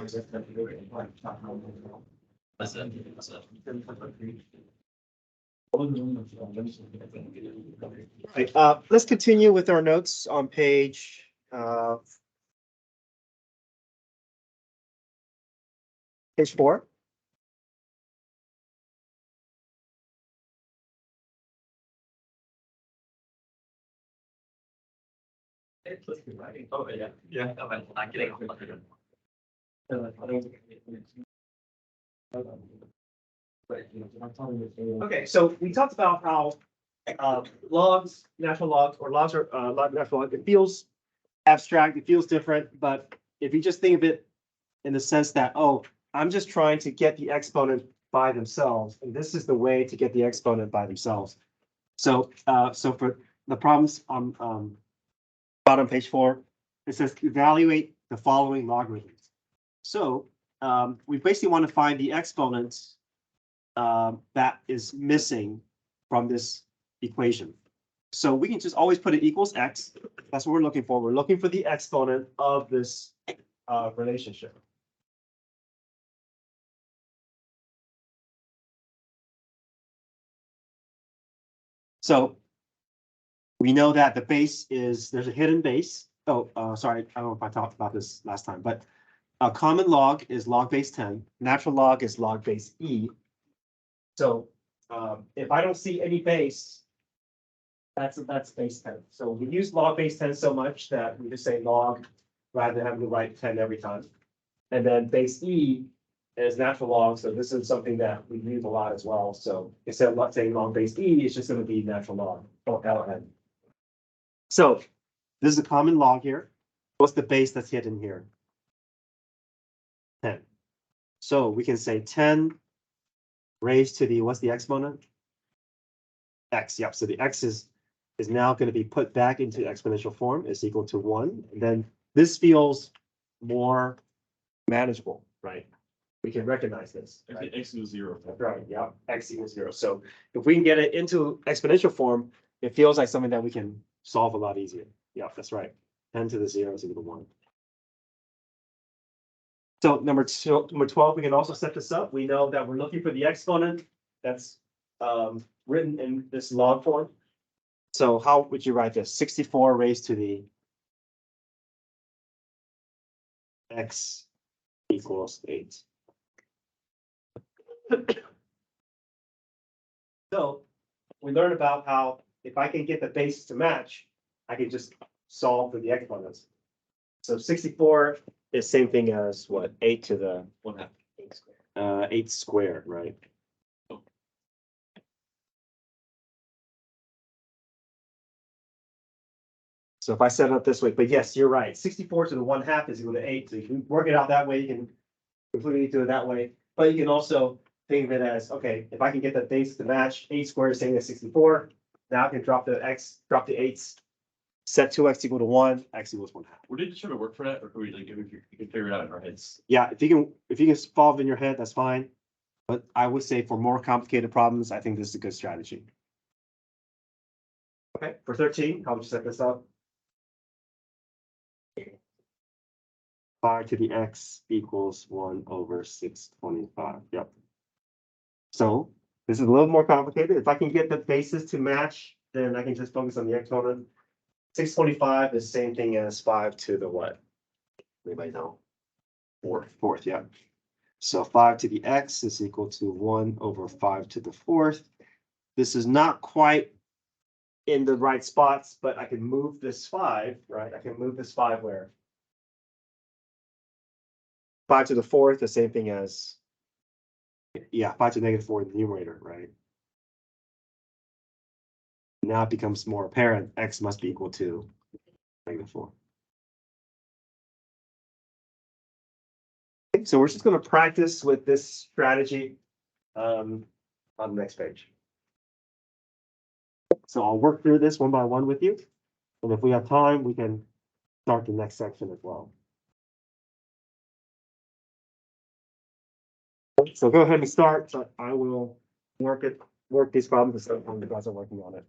Right, let's continue with our notes on page page 4. Oh, yeah. Yeah. I'm getting. Okay, so we talked about how logs, natural logs, or logs are natural log. It feels abstract, it feels different, but if you just think of it in the sense that, oh, I'm just trying to get the exponent by themselves, and this is the way to get the exponent by themselves. So, so for the problems on bottom page 4, it says evaluate the following logarithms. So we basically want to find the exponent that is missing from this equation. So we can just always put it equals x. That's what we're looking for. We're looking for the exponent of this relationship. So we know that the base is, there's a hidden base. Oh, sorry, I don't know if I talked about this last time, but a common log is log base 10. Natural log is log base e. So if I don't see any base, that's base 10. So we use log base 10 so much that we just say log rather than having to write 10 every time. And then base e is natural log. So this is something that we use a lot as well. So instead of saying log base e, it's just going to be natural log or ln. So this is a common log here. What's the base that's hidden here? 10. So we can say 10 raised to the, what's the exponent? X, yep. So the x is now going to be put back into exponential form, is equal to 1. And then this feels more manageable, right? We can recognize this. Right? X equals 0. Right, yeah, x equals 0. So if we can get it into exponential form, it feels like something that we can solve a lot easier. Yeah, that's right. 10 to the 0 is equal to 1. So number 12, we can also set this up. We know that we're looking for the exponent that's written in this log form. So how would you write this? 64 raised to the x equals 8. So we learned about how if I can get the bases to match, I can just solve for the exponents. So 64 is same thing as what? 8 to the 1/2. 8 squared, right? So if I set it up this way, but yes, you're right. 64 to the 1/2 is equal to 8. So you can work it out that way. You can completely do it that way. But you can also think of it as, okay, if I can get the base to match, 8 squared is same as 64. Now I can drop the 8s, set 2x equal to 1, x equals 1/2. Would it sort of work for that, or could we like if you can figure it out in our heads? Yeah, if you can solve in your head, that's fine. But I would say for more complicated problems, I think this is a good strategy. Okay, for 13, how would you set this up? 5 to the x equals 1 over 625. Yep. So this is a little more complicated. If I can get the bases to match, then I can just focus on the exponent. 625 is the same thing as 5 to the what? Anybody know? Fourth, yeah. So 5 to the x is equal to 1 over 5 to the 4th. This is not quite in the right spots, but I can move this 5, right? I can move this 5 where? 5 to the 4th, the same thing as, yeah, 5 to the -4 in the numerator, right? Now it becomes more apparent, x must be equal to -4. Okay, so we're just going to practice with this strategy on the next page. So I'll work through this one by one with you. And if we have time, we can start the next section as well. So go ahead and start, but I will work these problems as you guys are working on it.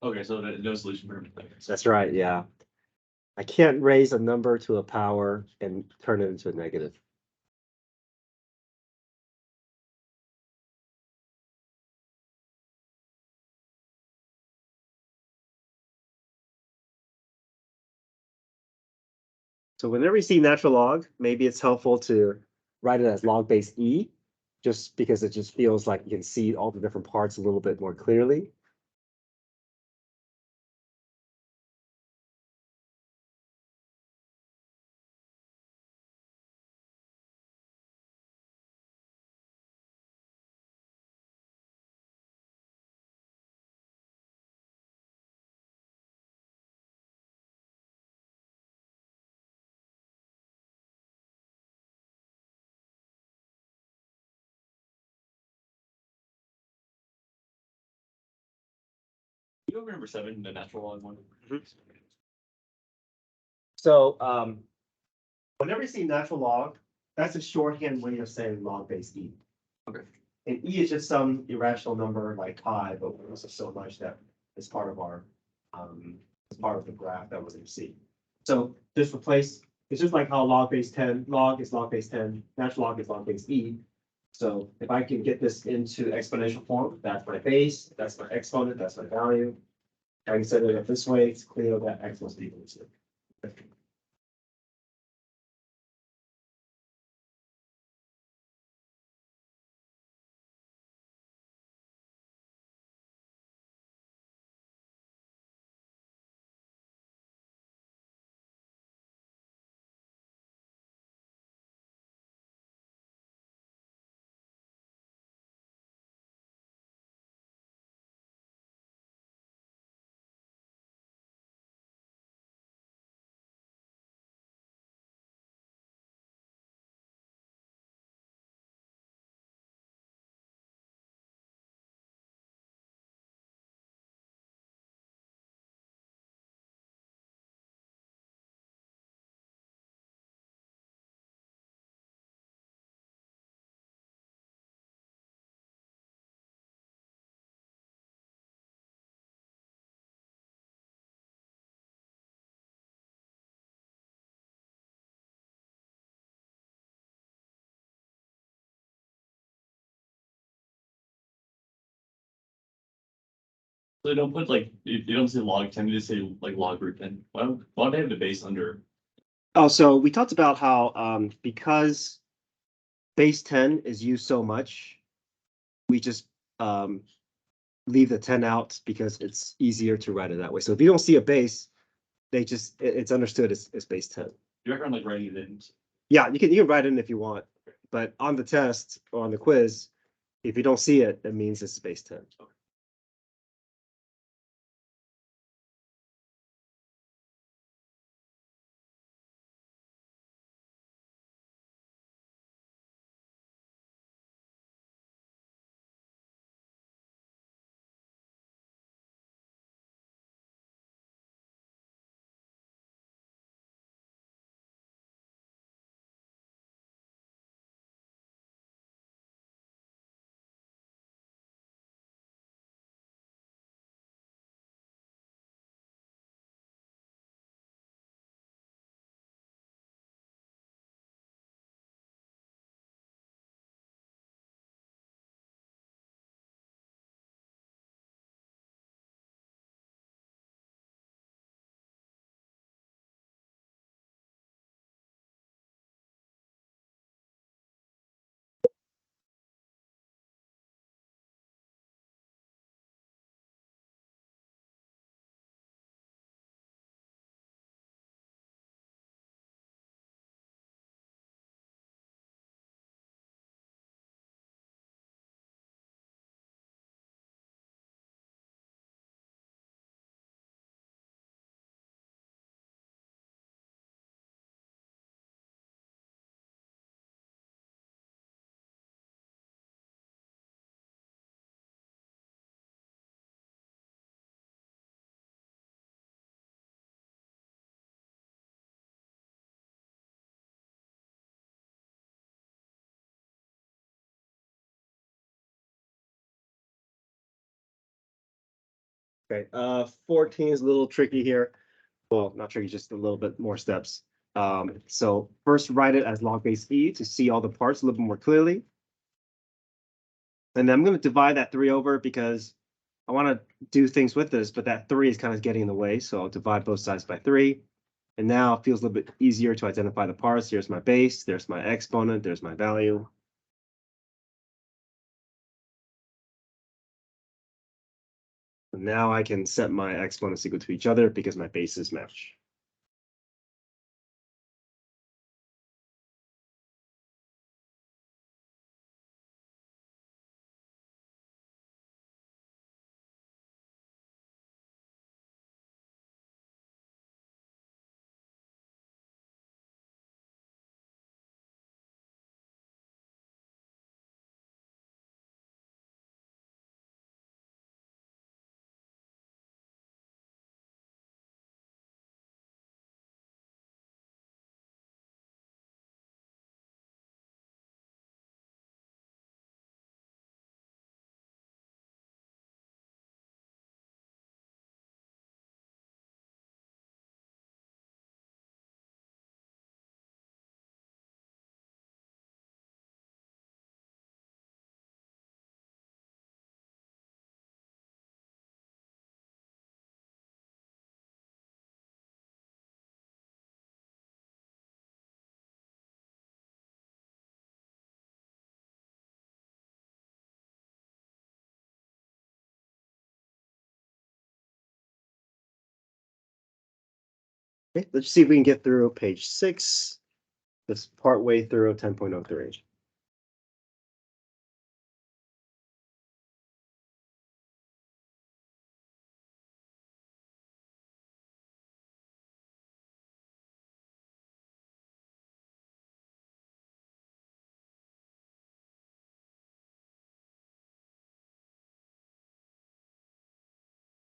Okay, so no solution for everything. That's right, yeah. I can't raise a number to a power and turn it into a negative. So whenever you see natural log, maybe it's helpful to write it as log base e, just because it just feels like you can see all the different parts a little bit more clearly. You go over number 7, the natural log one. So whenever you see natural log, that's a shorthand way of saying log base e. Okay. And e is just some irrational number like pi, but also so much that it's part of our it's part of the graph that we're going to see. So just replace, it's just like how log base 10, log is log base 10, natural log is log base e. So if I can get this into exponential form, that's my base, that's my exponent, that's my value. I can set it up this way, it's clear that x must be equal to 0. So they don't put like, they don't say log 10, they just say like log root 10. Why don't they have the base under? Oh, so we talked about how because base 10 is used so much, we just leave the 10 out because it's easier to write it that way. So if you don't see a base, they just it's understood as base 10. You recommend like writing it in? Yeah, you can write it in if you want, but on the test or on the quiz, if you don't see it, that means it's base 10. Okay, 14 is a little tricky here. Well, not tricky, just a little bit more steps. So first write it as log base e to see all the parts a little bit more clearly. And then I'm going to divide that 3 over because I want to do things with this, but that 3 is kind of getting in the way. So I'll divide both sides by 3. And now it feels a little bit easier to identify the parts. Here's my base, there's my exponent, there's my value. And now I can set my exponents equal to each other because my bases match. Okay, let's see if we can get through page 6. This part way through 10.03.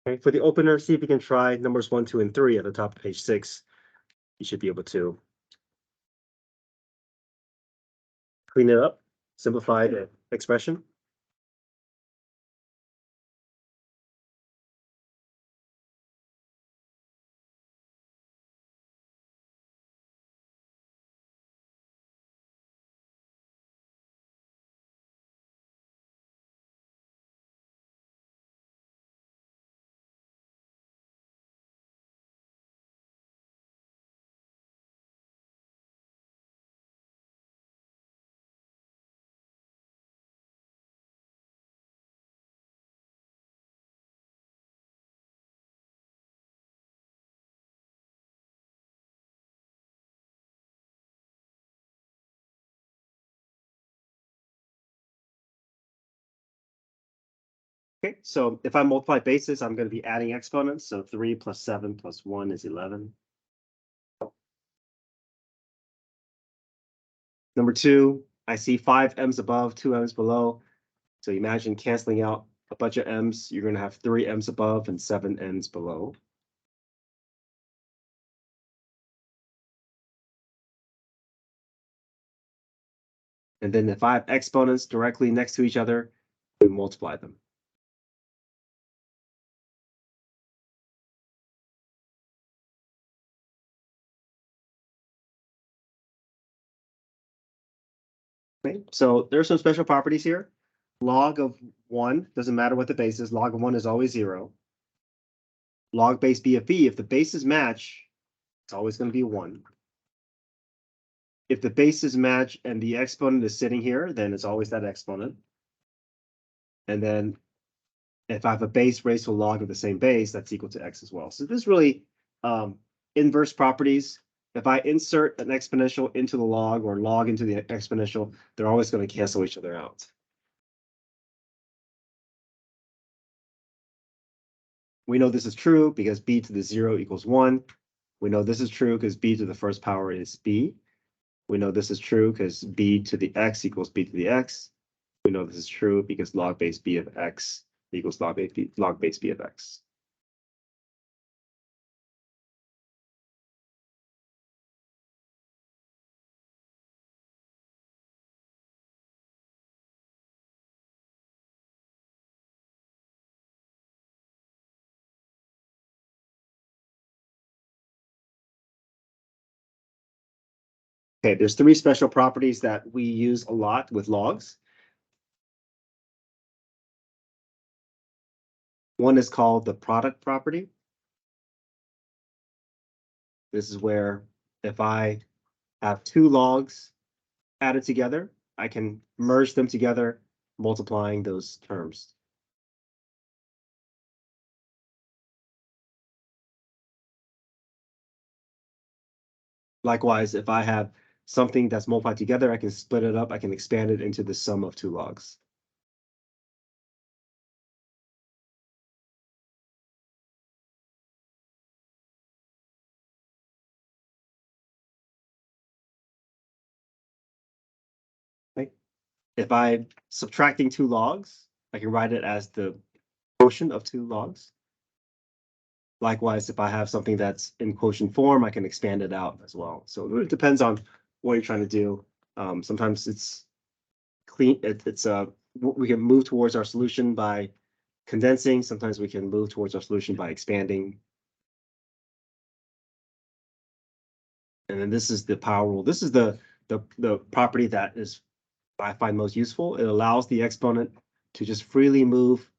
Okay, for the opener, see if you can try numbers 1, 2, and 3 at the top of page 6. You should be able to clean it up, simplify the expression. Okay, so if I multiply bases, I'm going to be adding exponents. So 3 plus 7 plus 1 is 11. Number 2, I see 5 m's above, 2 m's below. So imagine canceling out a bunch of m's. You're going to have 3 m's above and 7 m's below. And then if I have exponents directly next to each other, we multiply them. Okay, so there's some special properties here. Log of 1, doesn't matter what the base is, log of 1 is always 0. Log base b of b, if the bases match, it's always going to be 1. If the bases match and the exponent is sitting here, then it's always that exponent. And then if I have a base raised to a log of the same base, that's equal to x as well. So this is really inverse properties. If I insert an exponential into the log or log into the exponential, they're always going to cancel each other out. We know this is true because b to the 0 equals 1. We know this is true because b to the first power is b. We know this is true because b to the x equals b to the x. We know this is true because log base b of x equals log base b of x. Okay, there's three special properties that we use a lot with logs. One is called the product property. This is where if I have two logs added together, I can merge them together, multiplying those terms. Likewise, if I have something that's multiplied together, I can split it up. I can expand it into the sum of two logs. Okay. If I'm subtracting two logs, I can write it as the quotient of two logs. Likewise, if I have something that's in quotient form, I can expand it out as well. So it depends on what you're trying to do. Sometimes it's clean. We can move towards our solution by condensing. Sometimes we can move towards our solution by expanding. And then this is the power rule. This is the property that is I find most useful. It allows the exponent to just freely move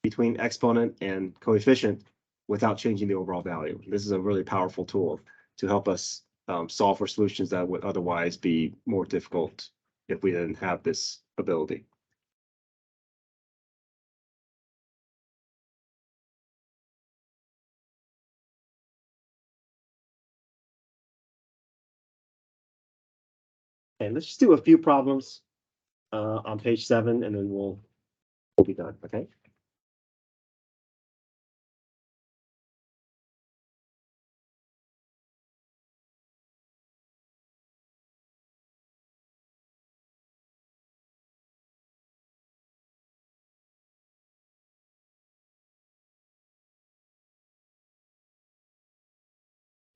between exponent and coefficient without changing the overall value. This is a really powerful tool to help us solve for solutions that would otherwise be more difficult if we didn't have this ability. And let's just do a few problems on page 7, and then we'll be done. Okay.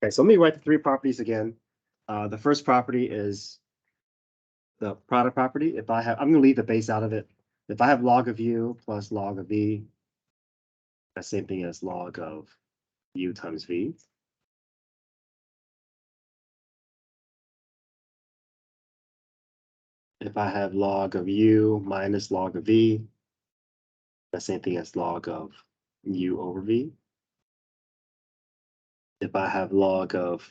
Okay, so let me write the three properties again. The first property is the product property. If I have, I'm going to leave the base out of it. If I have log of u plus log of v, that's the same thing as log of u times v. If I have log of u minus log of v, that's the same thing as log of u over v. If I have log of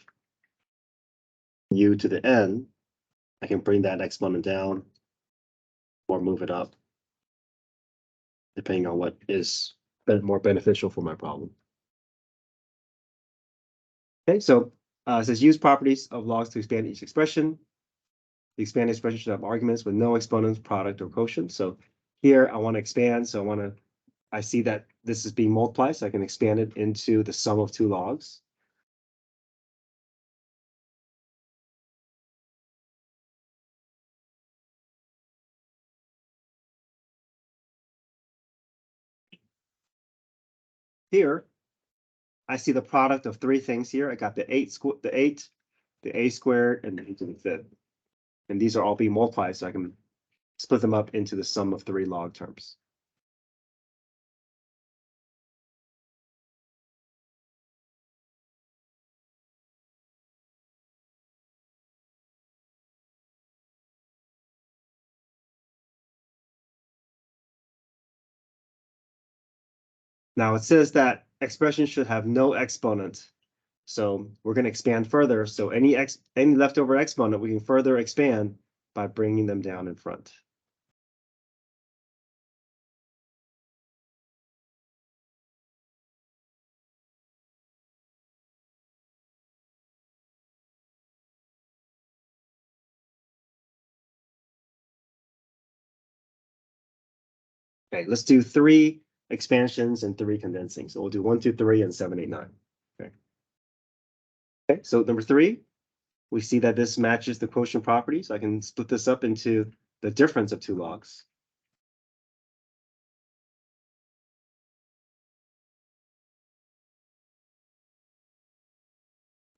u to the n, I can bring that exponent down or move it up, depending on what is more beneficial for my problem. Okay, so it says use properties of logs to expand each expression. The expanded expression should have arguments with no exponents, product, or quotient. So here I want to expand. So I see that this is being multiplied, so I can expand it into the sum of two logs. Here, I see the product of three things here. I got the 8, the a squared, and the e to the fifth. And these are all being multiplied, so I can split them up into the sum of three log terms. Now it says that expression should have no exponent. So we're going to expand further. So any leftover exponent, we can further expand by bringing them down in front. Okay, let's do 3 expansions and 3 condensing. So we'll do 1, 2, 3, and 7, 8, 9. Okay. Okay, so number 3, we see that this matches the quotient property. So I can split this up into the difference of two logs.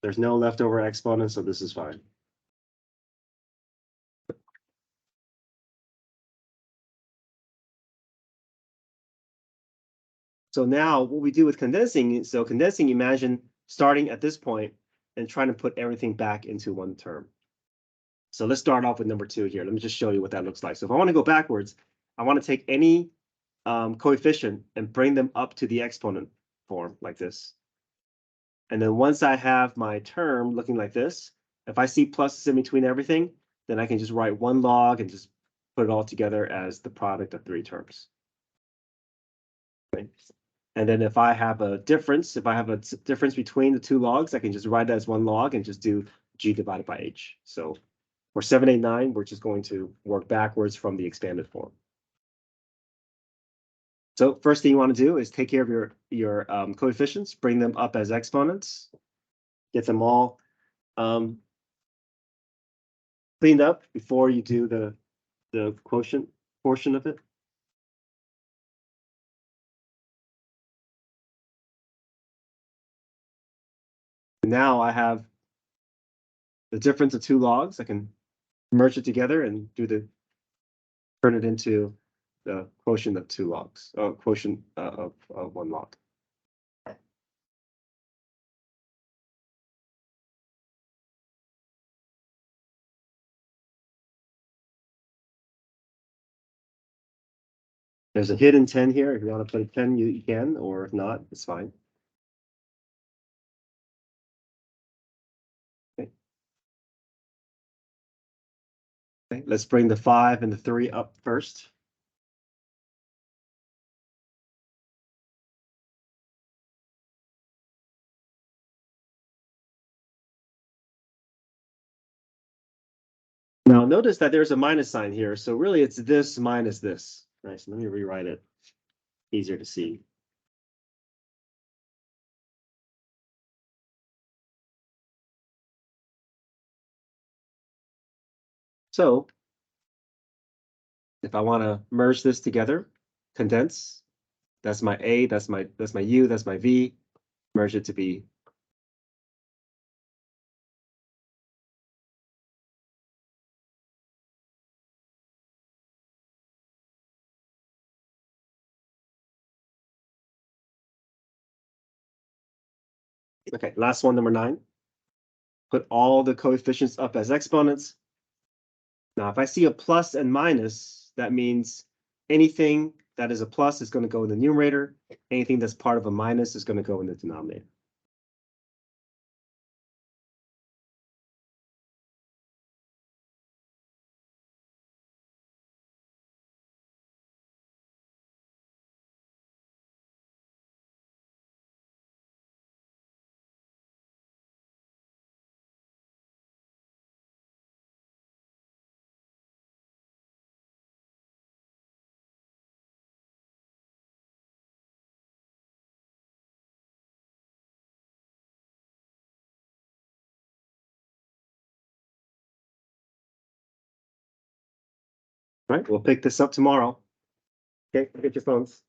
There's no leftover exponent, so this is fine. So now what we do with condensing, so condensing, imagine starting at this point and trying to put everything back into one term. So let's start off with number 2 here. Let me just show you what that looks like. So if I want to go backwards, I want to take any coefficient and bring them up to the exponent form like this. And then once I have my term looking like this, if I see pluses in between everything, then I can just write 1 log and just put it all together as the product of 3 terms. Okay. And then if I have a difference, between the 2 logs, I can just write it as 1 log and just do g divided by h. So for 789, we're just going to work backwards from the expanded form. So first thing you want to do is take care of your coefficients, bring them up as exponents, get them all cleaned up before you do the quotient portion of it. Now I have the difference of 2 logs. I can merge it together and turn it into the quotient of 2 logs, or quotient of 1 log. There's a hidden 10 here. If you want to put a 10, you can, or if not, it's fine. Okay. Okay, let's bring the 5 and the 3 up first. Now notice that there's a minus sign here, so really it's this minus this. Right, so let me rewrite it. Easier to see. So if I want to merge this together, condense, that's my A, that's my U, that's my V, merge it to be okay. Last one, number 9. Put all the coefficients up as exponents. Now, if I see a plus and minus, that means anything that is a plus is going to go in the numerator. Anything that's part of a minus is going to go in the denominator. Right, we'll pick this up tomorrow. Okay, get your phones.